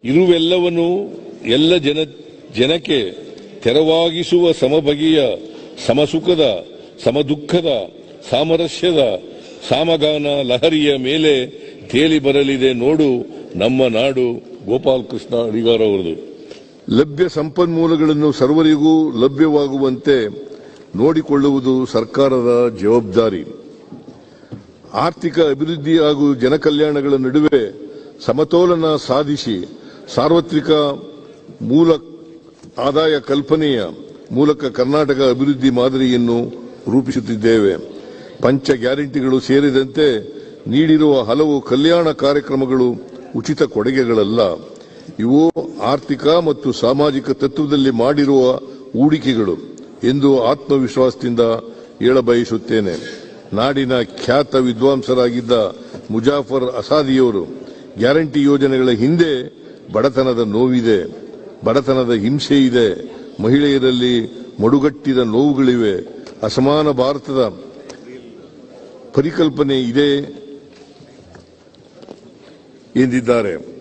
ಇರುವೆಲ್ಲವನ್ನೂ ಎಲ್ಲ ಜನಕ್ಕೆ ತೆರವಾಗಿಸುವ ಸಮಬಗೆಯ ಸಮಸುಖದ ಸಮದುಃಖದ ಸಾಮರಸ್ಯದ ಸಾಮಗಾನ ಲಹರಿಯ ಮೇಲೆ ತೇಲಿ ಬರಲಿದೆ ನೋಡು ನಮ್ಮ ನಾಡು. ಗೋಪಾಲಕೃಷ್ಣ ಅಡಿಗಾರ್ ಅವರದು. ಲಭ್ಯ ಸಂಪನ್ಮೂಲಗಳನ್ನು ಸರ್ವರಿಗೂ ಲಭ್ಯವಾಗುವಂತೆ ನೋಡಿಕೊಳ್ಳುವುದು ಸರ್ಕಾರದ ಜವಾಬ್ದಾರಿ. ಆರ್ಥಿಕ ಅಭಿವೃದ್ಧಿ ಹಾಗೂ ಜನಕಲ್ಯಾಣಗಳ ನಡುವೆ ಸಮತೋಲನ ಸಾಧಿಸಿ ಸಾರ್ವತ್ರಿಕ ಮೂಲ ಆದಾಯ ಕಲ್ಪನೆಯ ಮೂಲಕ ಕರ್ನಾಟಕ ಅಭಿವೃದ್ಧಿ ಮಾದರಿಯನ್ನು ರೂಪಿಸುತ್ತಿದ್ದೇವೆ. ಪಂಚ ಗ್ಯಾರಂಟಿಗಳು ಸೇರಿದಂತೆ ನೀಡಿರುವ ಹಲವು ಕಲ್ಯಾಣ ಕಾರ್ಯಕ್ರಮಗಳು ಉಚಿತ ಕೊಡುಗೆಗಳಲ್ಲ. ಇವು ಆರ್ಥಿಕ ಮತ್ತು ಸಾಮಾಜಿಕ ತತ್ವದಲ್ಲಿ ಮಾಡಿರುವ ಹೂಡಿಕೆಗಳು ಎಂದು ಆತ್ಮವಿಶ್ವಾಸದಿಂದ ಹೇಳಬಯಸುತ್ತೇನೆ. ನಾಡಿನ ಖ್ಯಾತ ವಿದ್ವಾಂಸರಾಗಿದ್ದ ಮುಜಾಫರ್ ಅಸಾದಿಯವರು ಗ್ಯಾರಂಟಿ ಯೋಜನೆಗಳ ಹಿಂದೆ ಬಡತನದ ನೋವಿದೆ, ಬಡತನದ ಹಿಂಸೆ ಇದೆ, ಮಹಿಳೆಯರಲ್ಲಿ ಮಡುಗಟ್ಟಿದ ನೋವುಗಳಿವೆ, ಅಸಮಾನ ಭಾರತದ ಪರಿಕಲ್ಪನೆ ಇದೆ ಎಂದಿದ್ದಾರೆ.